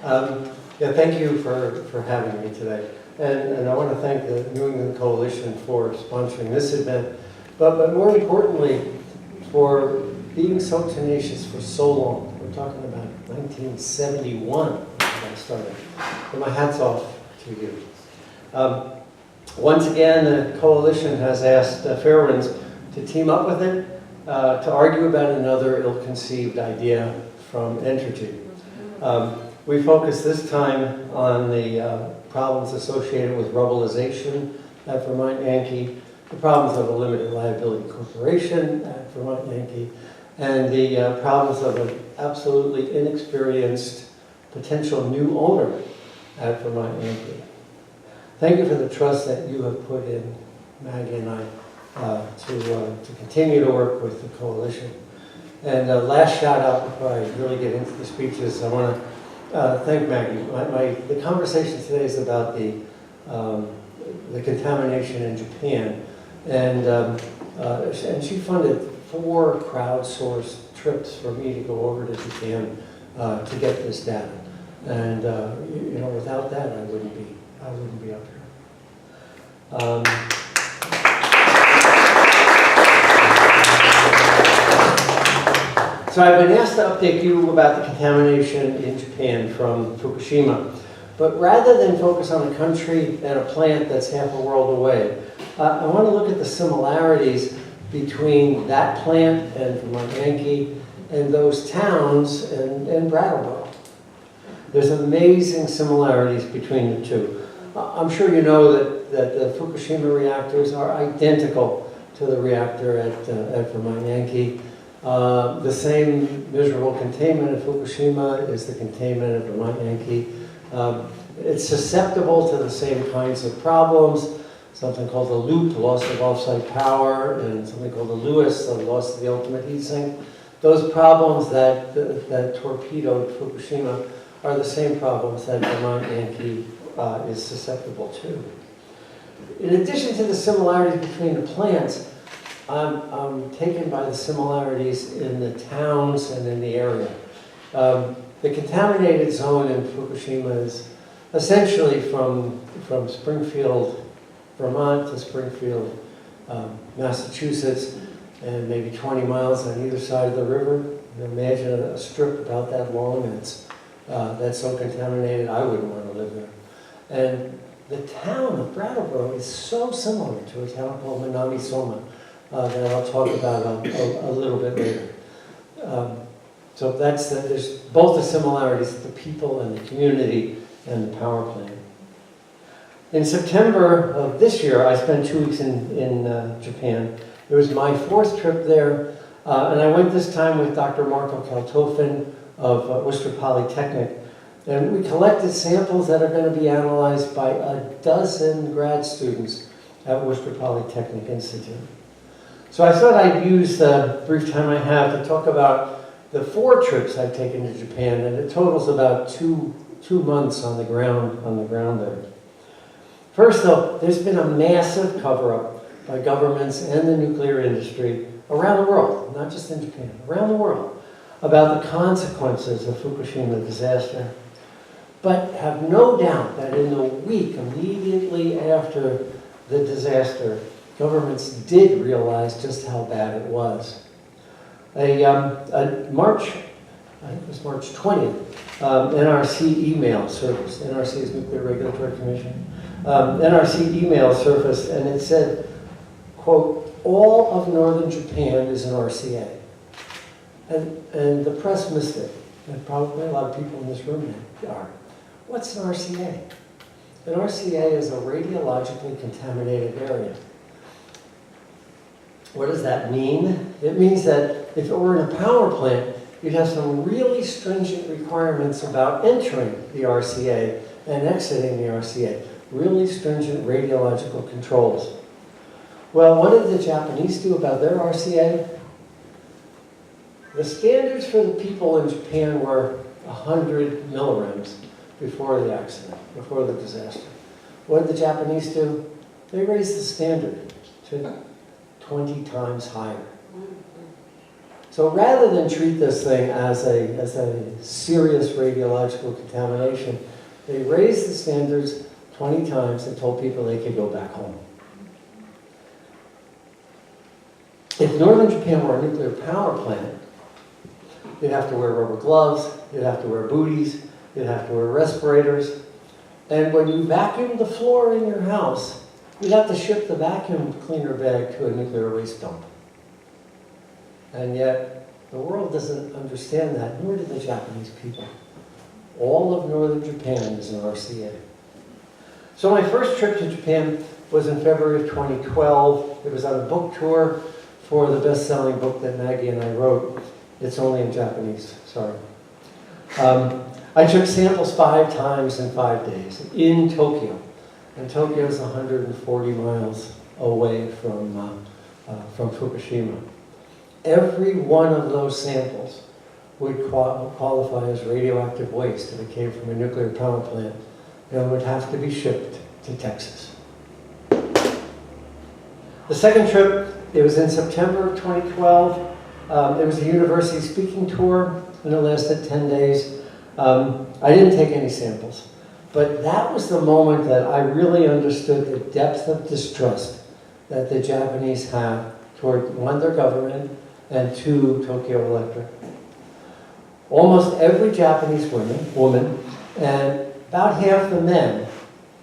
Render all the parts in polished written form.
Yeah, thank you for having me today. And I want to thank the New England Coalition for sponsoring this event, but more importantly, for being so tenacious for so long. We're talking about 1971 when I started. So my hat's off to you. Once again, the Coalition has asked Fairwinds to team up with it to argue about another ill-conceived idea from Entergy. We focus this time on the problems associated with rubblization at Vermont Yankee, the problems of a limited liability corporation at Vermont Yankee, and the problems of an absolutely inexperienced potential new owner at Vermont Yankee. Thank you for the trust that you have put in Maggie and I to continue to work with the Coalition. And last shout out before I really get into the speeches, I want to thank Maggie. The conversation today is about the contamination in Japan, and she funded 4 crowdsourced trips for me to go over to Japan to get this data. And you know, without that, I wouldn't be up here. So I've been asked to update you about the contamination in Japan from Fukushima. But rather than focus on a country and a plant that's half a world away, I want to look at the similarities between that plant and Vermont Yankee and those towns and Brattleboro. There's amazing similarities between the two. I'm sure you know that the Fukushima reactors are identical to the reactor at Vermont Yankee. The same miserable containment at Fukushima is the containment at Vermont Yankee. It's susceptible to the same kinds of problems, something called the loop, loss of offsite power, and something called the Lewis, the loss of the ultimate heat sink. Those problems that torpedoed Fukushima are the same problems that Vermont Yankee is susceptible to. In addition to the similarities between the plants, I'm taken by the similarities in the towns and in the area. The contaminated zone in Fukushima is essentially from Springfield, Vermont to Springfield, Massachusetts, and maybe 20 miles on either side of the river. You imagine a strip about that long that's so contaminated, I wouldn't want to live there. And the town of Brattleboro is so similar to a town called Minami-Soma that I'll talk about a little bit later. So there's both the similarities, the people and the community and the power plant. In September of this year, I spent 2 weeks in Japan. It was my 4th trip there, and I went this time with Dr. Marco Kaltofen of Worcester Polytechnic. And we collected samples that are going to be analyzed by a dozen grad students at Worcester Polytechnic Institute. So I thought I'd use the brief time I have to talk about the 4 trips I've taken to Japan, and it totals about two months on the ground there. First, though, there's been a massive cover-up by governments and the nuclear industry around the world, not just in Japan, around the world, about the consequences of Fukushima disaster. But have no doubt that in the week immediately after the disaster, governments did realize just how bad it was. March 20th, NRC email surfaced. NRC is Nuclear Regulatory Commission. NRC email surfaced, and it said, quote, all of northern Japan is an RCA. And the press missed it, and probably a lot of people in this room are. What's an RCA? An RCA is a radiologically contaminated area. What does that mean? It means that if it were in a power plant, you'd have some really stringent requirements about entering the RCA and exiting the RCA. Really stringent radiological controls. Well, what did the Japanese do about their RCA? The standards for the people in Japan were 100 milligrams before the accident, before the disaster. What did the Japanese do? They raised the standard to 20 times higher. So rather than treat this thing as a serious radiological contamination, they raised the standards 20 times and told people they could go back home. If northern Japan were a nuclear power plant, you'd have to wear rubber gloves, you'd have to wear booties, you'd have to wear respirators. And when you vacuum the floor in your house, you'd have to ship the vacuum cleaner bag to a nuclear waste dump. And yet, the world doesn't understand that, nor do the Japanese people. All of northern Japan is an RCA. So my first trip to Japan was in February of 2012. It was on a book tour for the best-selling book that Maggie and I wrote. It's only in Japanese, sorry. I took samples 5 times in 5 days in Tokyo. And Tokyo is 140 miles away from Fukushima. Every one of those samples would qualify as radioactive waste if it came from a nuclear power plant and would have to be shipped to Texas. The second trip, it was in September of 2012. It was a university speaking tour, and it lasted 10 days. I didn't take any samples, but that was the moment that I really understood the depth of distrust that the Japanese have toward, 1, their government, and 2, Tokyo Electric. Almost every Japanese woman, and about half the men,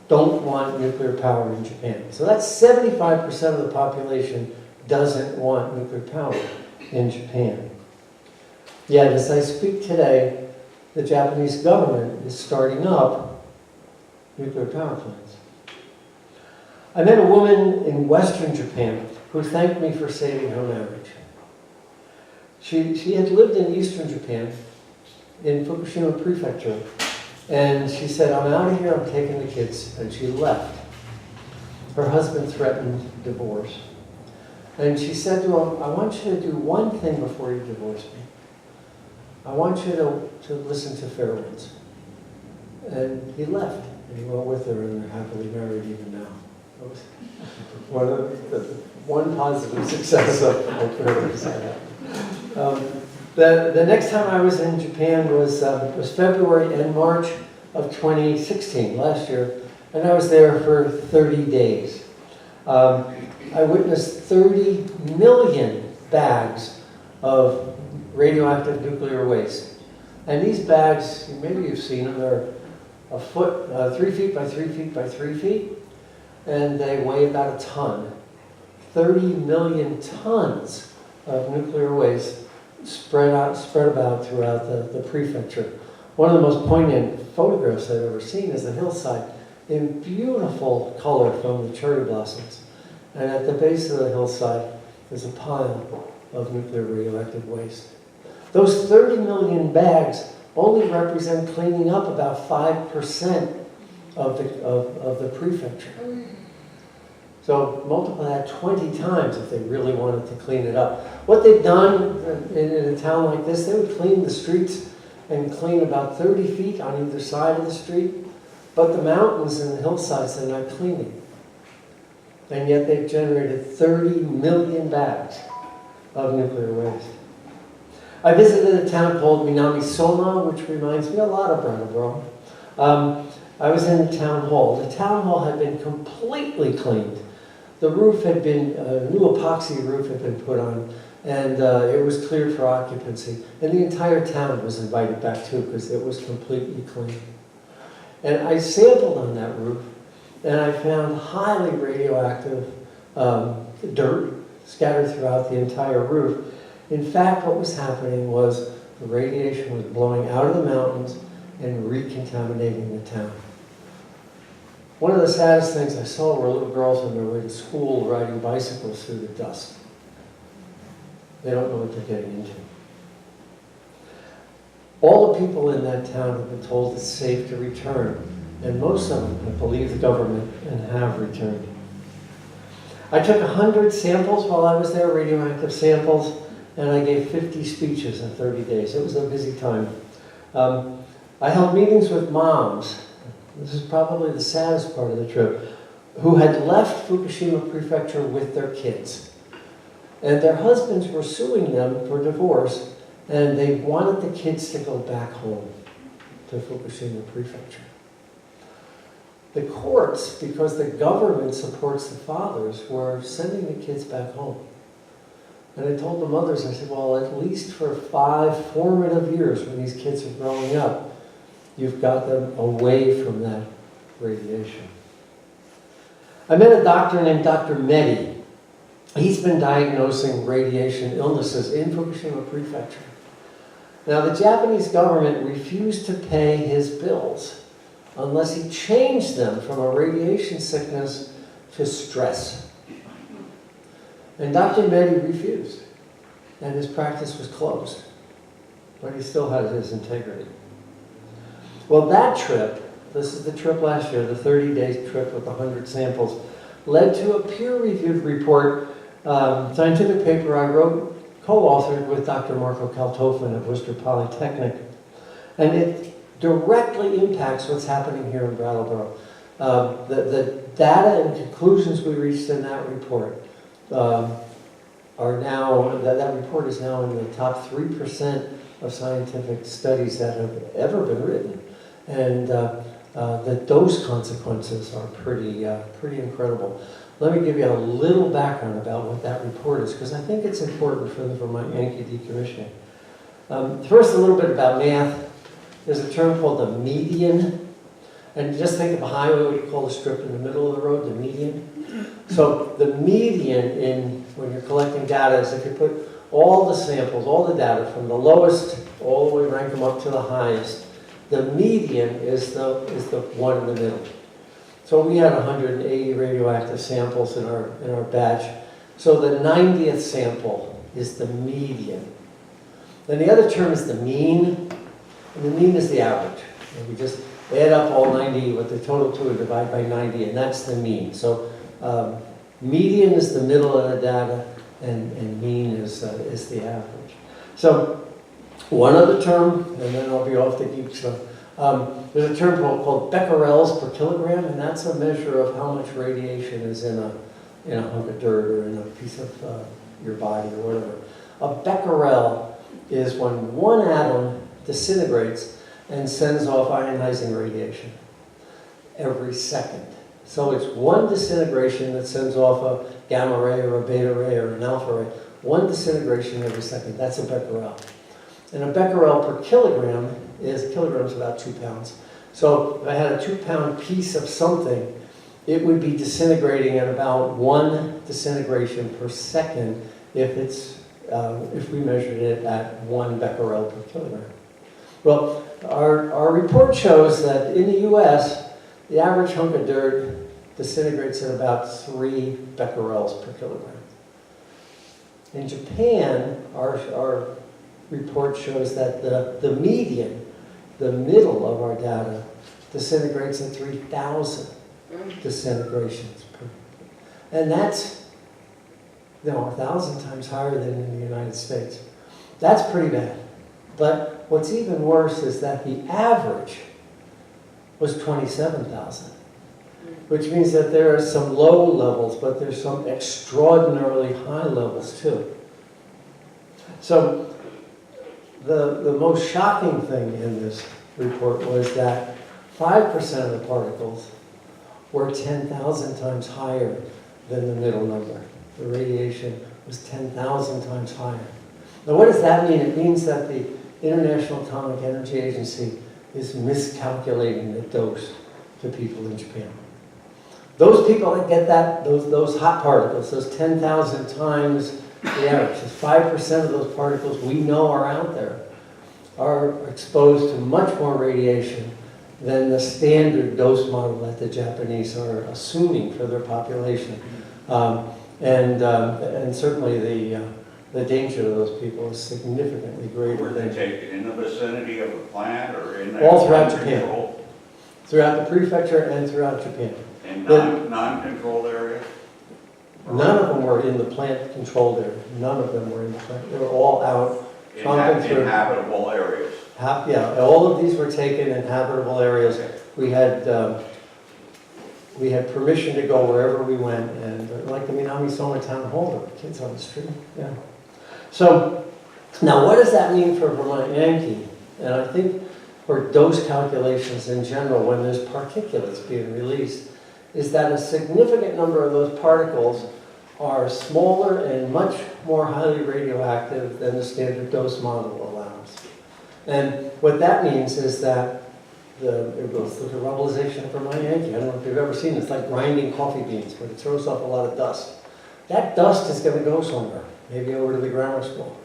don't want nuclear power in Japan. So that's 75% of the population doesn't want nuclear power in Japan. Yet, as I speak today, the Japanese government is starting up nuclear power plants. I met a woman in Western Japan who thanked me for saving her marriage. She had lived in Eastern Japan, in Fukushima Prefecture, and she said, I'm out of here, I'm taking the kids, and she left. Her husband threatened divorce. And she said to him, I want you to do one thing before you divorce me. I want you to listen to Fairwinds. And he left, and he went with her, and they're happily married even now. That was one positive success of Fairwinds. The next time I was in Japan was February and March of 2016, last year, and I was there for 30 days. I witnessed 30 million bags of radioactive nuclear waste. And these bags, maybe you've seen them, they're a foot, 3 feet by 3 feet by 3 feet, and they weigh about a ton. 30 million tons of nuclear waste spread about throughout the prefecture. One of the most poignant photographs I've ever seen is the hillside in beautiful color from the cherry blossoms. And at the base of the hillside is a pile of nuclear radioactive waste. Those 30 million bags only represent cleaning up about 5% of the prefecture. So multiply that 20 times if they really wanted to clean it up. What they've done in a town like this, they would clean the streets and clean about 30 feet on either side of the street, but the mountains and the hillsides they're not cleaning. And yet they've generated 30 million bags of nuclear waste. I visited a town called Minamisoma, which reminds me a lot of Brattleboro. I was in the town hall. The town hall had been completely cleaned. The roof had been, a new epoxy roof had been put on, and it was cleared for occupancy. And the entire town was invited back too, because it was completely clean. And I sampled on that roof, and I found highly radioactive dirt scattered throughout the entire roof. In fact, what was happening was the radiation was blowing out of the mountains and recontaminating the town. One of the saddest things I saw were little girls on their way to school riding bicycles through the dust. They don't know what they're getting into. All the people in that town have been told it's safe to return, and most of them have believed the government and have returned. I took 100 samples while I was there, radioactive samples, and I gave 50 speeches in 30 days. It was a busy time. I held meetings with moms. This is probably the saddest part of the trip, who had left Fukushima Prefecture with their kids. And their husbands were suing them for divorce, and they wanted the kids to go back home to Fukushima Prefecture. The courts, because the government supports the fathers, were sending the kids back home. And I told the mothers, I said, well, at least for 5 formative years when these kids are growing up, you've got them away from that radiation. I met a doctor named Dr. Mehdi. He's been diagnosing radiation illnesses in Fukushima Prefecture. Now, the Japanese government refused to pay his bills unless he changed them from a radiation sickness to stress. And Dr. Mehdi refused, and his practice was closed. But he still had his integrity. Well, that trip, this is the trip last year, the 30-day trip with 100 samples, led to a peer-reviewed report, scientific paper I wrote, co-authored with Dr. Marco Kaltofen at Worcester Polytechnic. And it directly impacts what's happening here in Brattleboro. The data and conclusions we reached in that report are now, that report is now in the top 3% of scientific studies that have ever been written. And the dose consequences are pretty incredible. Let me give you a little background about what that report is, because I think it's important for the Vermont Yankee decommissioning. First, a little bit about math. There's a term called the median. And just think of a highway, what you call the strip in the middle of the road, the median. So the median when you're collecting data is if you put all the samples, all the data from the lowest all the way, rank them up to the highest. The median is the one in the middle. So we had 180 radioactive samples in our batch. So the 90th sample is the median. Then the other term is the mean, and the mean is the average. And we just add up all 90, what the total to, and divide by 90, and that's the mean. So median is the middle of the data, and mean is the average. So one other term, and then I'll be off the geek stuff. There's a term called becquerels per kilogram, and that's a measure of how much radiation is in a hunk of dirt or in a piece of your body or whatever. A becquerel is when one atom disintegrates and sends off ionizing radiation every second. So it's one disintegration that sends off a gamma ray or a beta ray or an alpha ray. One disintegration every second. That's a becquerel. And a becquerel per kilogram is, kilograms about 2 pounds. So if I had a 2-pound piece of something, it would be disintegrating at about 1 disintegration per second if we measured it at 1 becquerel per kilogram. Well, our report shows that in the US, the average hunk of dirt disintegrates at about 3 becquerels per kilogram. In Japan, our report shows that the median, the middle of our data, disintegrates at 3,000 disintegrations per. And that's 1,000 times higher than in the United States. That's pretty bad. But what's even worse is that the average was 27,000, which means that there are some low levels, but there's some extraordinarily high levels too. So the most shocking thing in this report was that 5% of the particles were 10,000 times higher than the middle number. The radiation was 10,000 times higher. Now what does that mean? It means that the International Atomic Energy Agency is miscalculating the dose to people in Japan. Those people that get those hot particles, those 10,000 times the average, 5% of those particles we know are out there, are exposed to much more radiation than the standard dose model that the Japanese are assuming for their population. And certainly the danger of those people is significantly greater. Were they taken in the vicinity of the plant or in the all throughout Japan? Throughout the prefecture and throughout Japan. In non-controlled areas? None of them were in the plant controlled area. None of them were in the plant. They were all out tromping through. Inhabitable areas? Yeah, all of these were taken in habitable areas. We had we had permission to go wherever we went, and like the Minami Soma Town Hall, there were kids on the street, yeah. So, now what does that mean for Vermont Yankee? And I think for dose calculations in general, when there's particulates being released, is that a significant number of those particles are smaller and much more highly radioactive than the standard dose model allows. And what that means is that let's look at rubblization from my Yankee. I don't know if you've ever seen it. It's like grinding coffee beans, but it throws up a lot of dust. That dust is going to go somewhere, maybe over to the grammar school.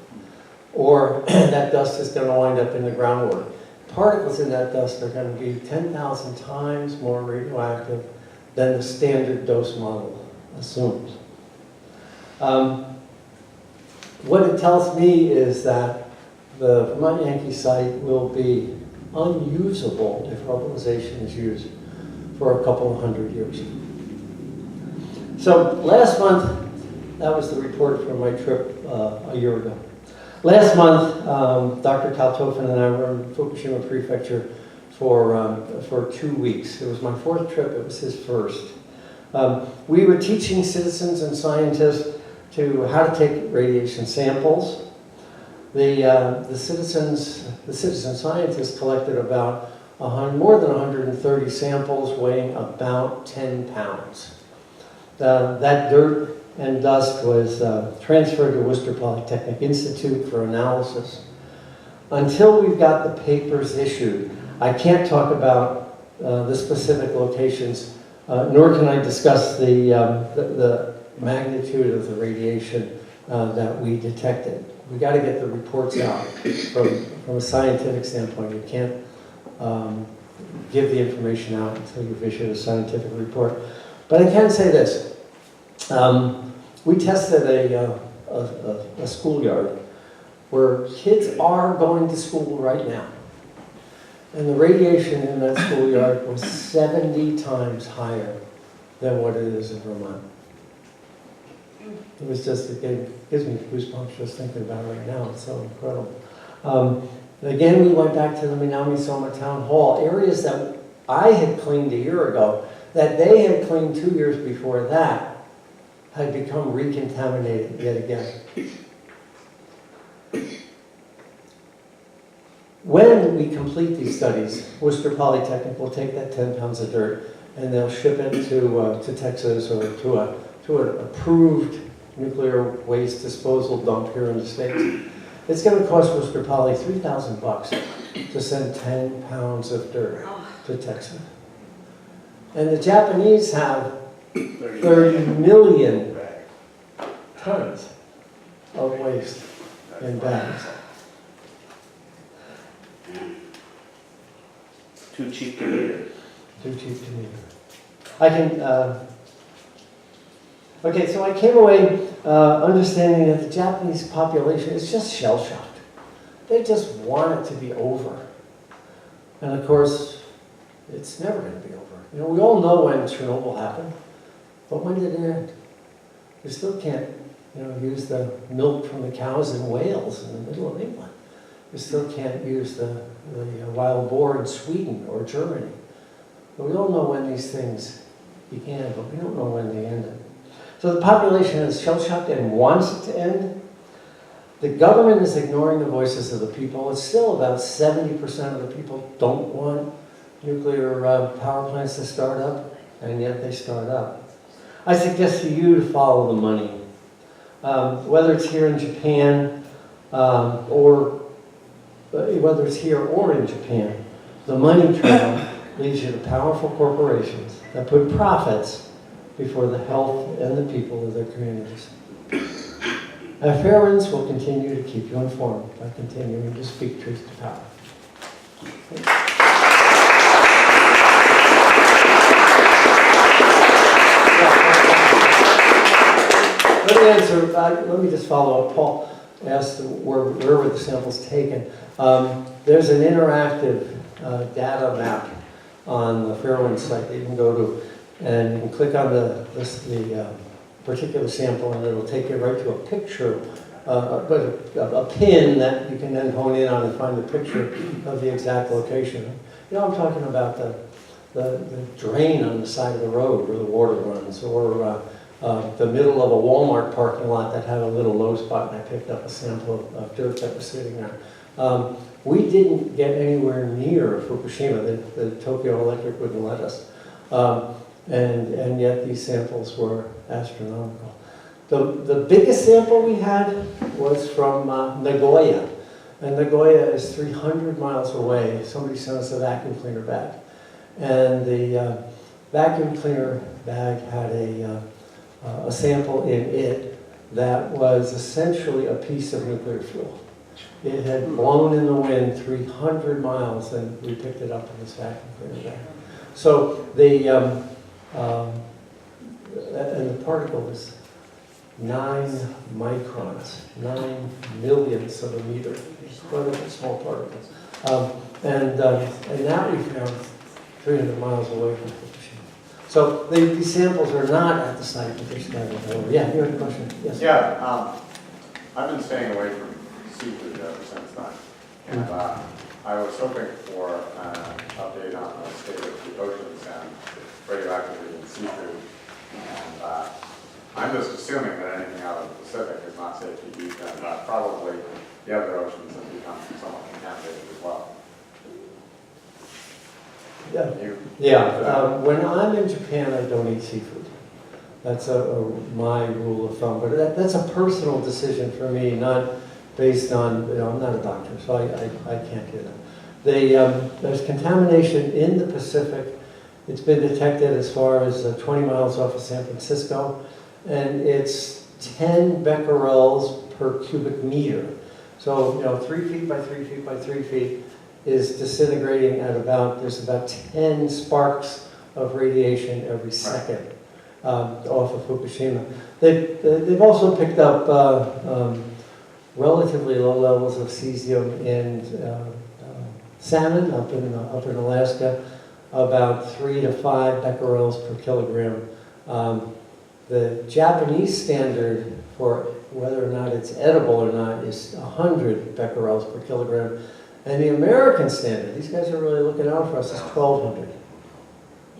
Or that dust is going to wind up in the groundwater. Particles in that dust are going to be 10,000 times more radioactive than the standard dose model assumes. What it tells me is that the Vermont Yankee site will be unusable if rubblization is used for a couple of hundred years. So last month, that was the report from my trip a year ago. Last month, Dr. Kaltofen and I were in Fukushima Prefecture for 2 weeks. It was my fourth trip, it was his first. We were teaching citizens and scientists to how to take radiation samples. The citizen scientists collected about more than 130 samples weighing about 10 pounds. That dirt and dust was transferred to Worcester Polytechnic Institute for analysis. Until we've got the papers issued, I can't talk about the specific locations, nor can I discuss the magnitude of the radiation that we detected. We got to get the reports out from a scientific standpoint. You can't give the information out until you've issued a scientific report. But I can say this. We tested a schoolyard where kids are going to school right now. And the radiation in that schoolyard was 70 times higher than what it is in Vermont. It was just, it gives me goosebumps just thinking about it right now. It's so incredible. Again, we went back to the Minami Soma Town Hall, areas that I had cleaned a year ago, that they had cleaned 2 years before that, had become recontaminated yet again. When we complete these studies, Worcester Polytechnic will take that 10 pounds of dirt and they'll ship it to Texas or to an approved nuclear waste disposal dump here in the States. It's going to cost Worcester Poly $3,000 to send 10 pounds of dirt to Texas. And the Japanese have 30 million tons of waste in bags. Too cheap to meter. Too cheap to meter. I can, okay, so I came away understanding that the Japanese population is just shell-shocked. They just want it to be over. And of course, it's never going to be over. You know, we all know when Chernobyl happened, but when did it end? We still can't, use the milk from the cows in Wales in the middle of England. We still can't use the wild boar in Sweden or Germany. But we all know when these things began, but we don't know when they ended. So the population is shell-shocked and wants it to end. The government is ignoring the voices of the people. It's still about 70% of the people don't want nuclear power plants to start up, and yet they start up. I suggest to you to follow the money. Whether it's here in Japan or whether it's here or in Japan, the money trail leads you to powerful corporations that put profits before the health and the people of their communities. Fair Winds will continue to keep you informed by continuing to speak truth to power. Let me just follow up. Paul asked where were the samples taken. There's an interactive data map on the Fairwind site that you can go to, and you can click on the particular sample, and it'll take you right to a picture, a pin that you can then hone in on and find the picture of the exact location. I'm talking about the drain on the side of the road where the water runs, or the middle of a Walmart parking lot that had a little low spot, and I picked up a sample of dirt that was sitting there. We didn't get anywhere near Fukushima. The Tokyo Electric wouldn't let us. And yet these samples were astronomical. The biggest sample we had was from Nagoya. And Nagoya is 300 miles away. Somebody sent us a vacuum cleaner bag. And the vacuum cleaner bag had a sample in it that was essentially a piece of nuclear fuel. It had blown in the wind 300 miles, and we picked it up in this vacuum cleaner bag. So and the particle was 9 microns, 9 millionths of a meter. Quite a small particle. And that we found 300 miles away from Fukushima. So these samples are not at the site that they're scattered over. Yeah, you had a question? Yes. Yeah, I've been staying away from seafood ever since then. And I was hoping for an update on the state of the oceans and radioactivity in seafood. And I'm just assuming that anything out of the Pacific is not safe to eat, and probably the other oceans have become somewhat contaminated as well. Yeah. When I'm in Japan, I don't eat seafood. That's my rule of thumb. But that's a personal decision for me, not based on, I'm not a doctor, so I can't do that. There's contamination in the Pacific. It's been detected as far as 20 miles off of San Francisco, and it's 10 becquerels per cubic meter. So, 3 feet by 3 feet by 3 feet is disintegrating at there's about 10 sparks of radiation every second off of Fukushima. They've also picked up relatively low levels of cesium in salmon up in Alaska, about 3 to 5 becquerels per kilogram. The Japanese standard for whether or not it's edible or not is 100 becquerels per kilogram. And the American standard, these guys are really looking out for us, is 1,200.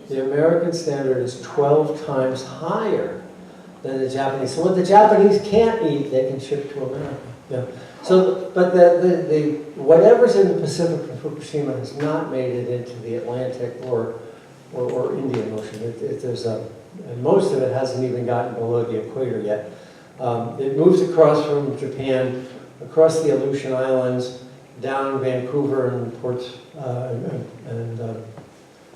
The American standard is 12 times higher than the Japanese. So what the Japanese can't eat, they can ship to America. Yeah. So, but the whatever's in the Pacific from Fukushima has not made it into the Atlantic or Indian Ocean. And most of it hasn't even gotten below the equator yet. It moves across from Japan, across the Aleutian Islands, down Vancouver and ports and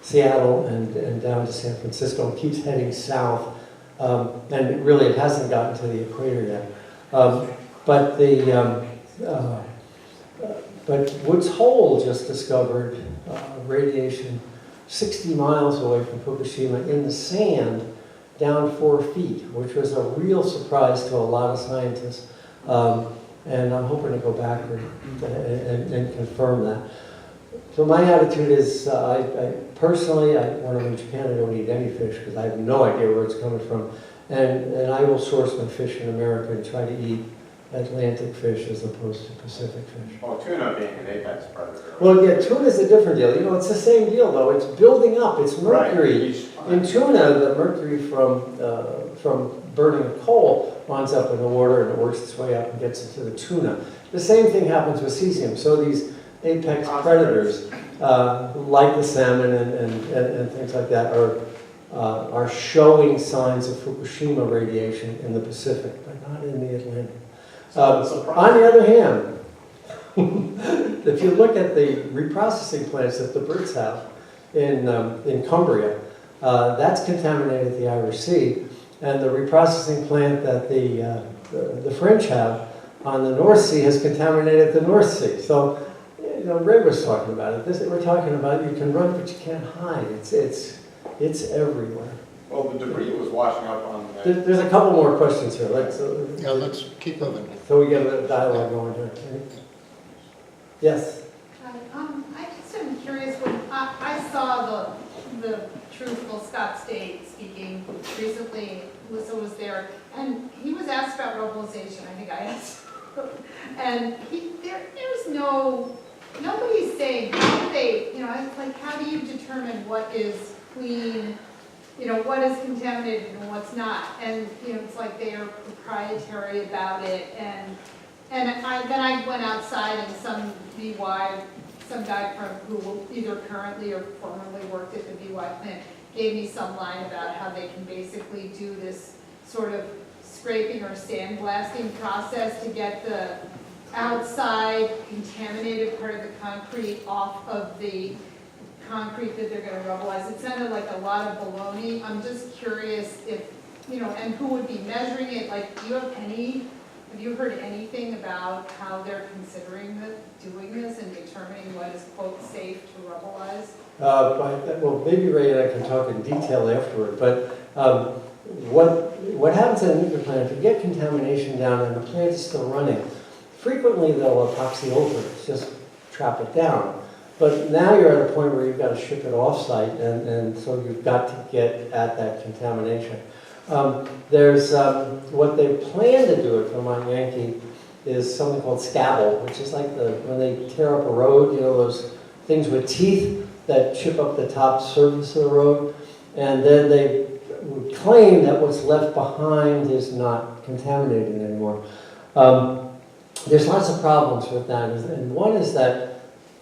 Seattle and down to San Francisco, and keeps heading south. And it hasn't gotten to the equator yet. But Woods Hole just discovered radiation 60 miles away from Fukushima in the sand down 4 feet, which was a real surprise to a lot of scientists. And I'm hoping to go back and confirm that. So my attitude is, I personally, when I'm in Japan, I don't eat any fish because I have no idea where it's coming from. And I will source my fish in America and try to eat Atlantic fish as opposed to Pacific fish. Well, tuna being an apex predator. Well, yeah, tuna is a different deal. It's the same deal though. It's building up. It's mercury. Right. In tuna, the mercury from burning coal winds up in the water and it works its way up and gets into the tuna. The same thing happens with cesium. So these apex predators, like the salmon and things like that, are showing signs of Fukushima radiation in the Pacific, but not in the Atlantic. On the other hand, if you look at the reprocessing plants that the Brits have in Cumbria, that's contaminated the Irish Sea, and the reprocessing plant that the French have on the North Sea has contaminated the North Sea. So, Ray was talking about it. We're talking about you can run, but you can't hide. It's everywhere. Well, the debris was washing up on the... There's a couple more questions here. Let's keep moving. So we get a dialogue going here. Yes? I just am curious, when I saw the truthful Scott State speaking recently, Lissa was there, and he was asked about globalization, I think I asked. And there was no nobody's saying, how do they, it's like, how do you determine what is clean, what is contaminated and what's not? And, it's like they are proprietary about it, and then I went outside and some guy who either currently or formerly worked at the VY plant gave me some line about how they can basically do this sort of scraping or sandblasting process to get the outside contaminated part of the concrete off of the concrete that they're gonna rubbleize. It sounded like a lot of baloney. I'm just curious if, and who would be measuring it? Like, have you heard anything about how they're considering doing this and determining what is, quote, safe to rubbleize? Well, maybe Ray and I can talk in detail afterward, but what happens at a nuclear plant, if you get contamination down and the plant is still running, frequently they'll epoxy over it, just trap it down. But now you're at a point where you've got to ship it off-site, and so you've got to get at that contamination. There's what they plan to do it for Mount Yankee is something called scabble, which is like when they tear up a road, those things with teeth that chip up the top surface of the road, and then they would claim that what's left behind is not contaminated anymore. There's lots of problems with that, and one is that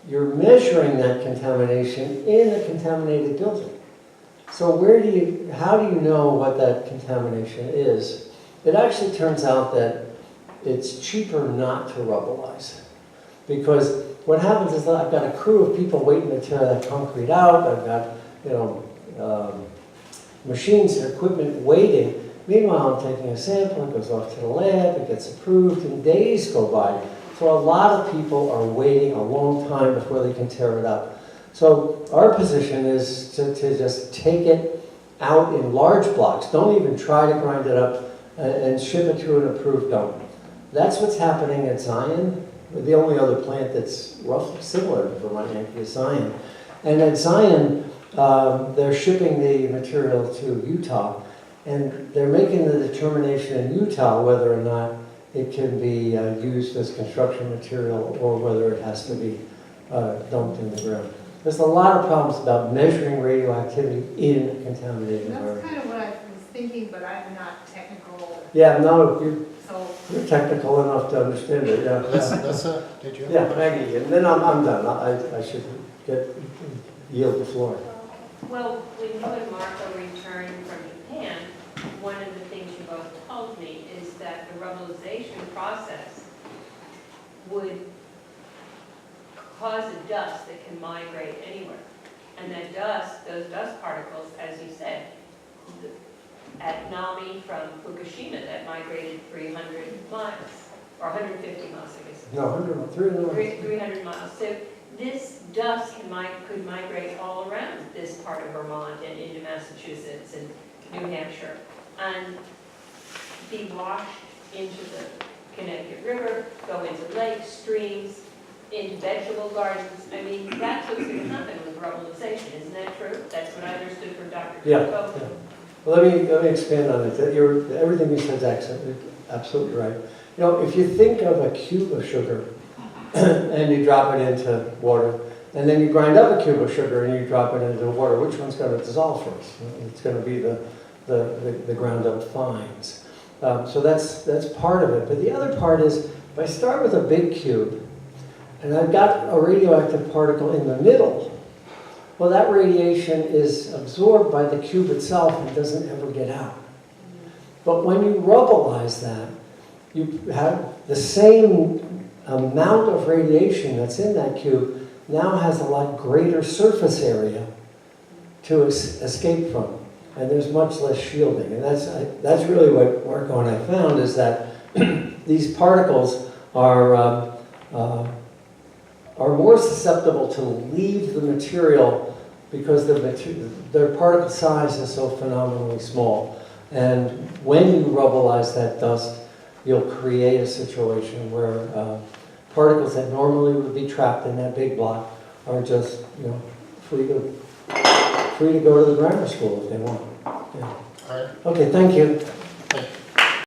you're measuring that contamination in a contaminated building. So how do you know what that contamination is? It actually turns out that it's cheaper not to rubbleize. Because what happens is that I've got a crew of people waiting to tear that concrete out. I've got, machines and equipment waiting. Meanwhile, I'm taking a sample, it goes off to the lab, it gets approved, and days go by. So a lot of people are waiting a long time before they can tear it up. So our position is to just take it out in large blocks. Don't even try to grind it up and ship it to an approved dump. That's what's happening at Zion. The only other plant that's roughly similar to Vermont Yankee is Zion. And at Zion, they're shipping the material to Utah, and they're making the determination in Utah whether or not it can be used as construction material or whether it has to be dumped in the ground. There's a lot of problems about measuring radioactivity in a contaminated That's environment. kind of what I was thinking, but I'm not technical, Yeah, no, so. you're technical enough to understand it, yeah. Alyssa, did you? Yeah, Maggie, and then I'm done. I should yield the floor. Well, when you and Marco returned from Japan, one of the things you both told me is that the rubbleization process would cause a dust that can migrate anywhere. And that dust, those dust particles, as you said, at NAMI from Fukushima, that migrated 300 miles, or 150 miles, I guess. No, 300. Miles. So this dust could migrate all around this part of Vermont and into Massachusetts and New Hampshire and be washed into the Connecticut River, go into lakes, streams, into vegetable gardens. I mean, that's what's going to happen with rubbleization. Isn't that true? That's what I understood from Dr. Yeah, Coco. yeah. Well, let me expand on it. Everything you said is absolutely right. If you think of a cube of sugar and you drop it into water, and then you grind up a cube of sugar and you drop it into water, which one's going to dissolve first? It's going to be the ground up fines. So that's part of it. But the other part is, if I start with a big cube, and I've got a radioactive particle in the middle, well, that radiation is absorbed by the cube itself and doesn't ever get out. But when you rubbleize that, you have the same amount of radiation that's in that cube now has a lot greater surface area to escape from. And there's much less shielding. And that's really what Marco and I found, is that these particles are more susceptible to leave the material because their particle size is so phenomenally small. And when you rubbleize that dust, you'll create a situation where particles that normally would be trapped in that big block are just, free to go to the grammar school if they want. Yeah. All right, Okay, thank you. thank you.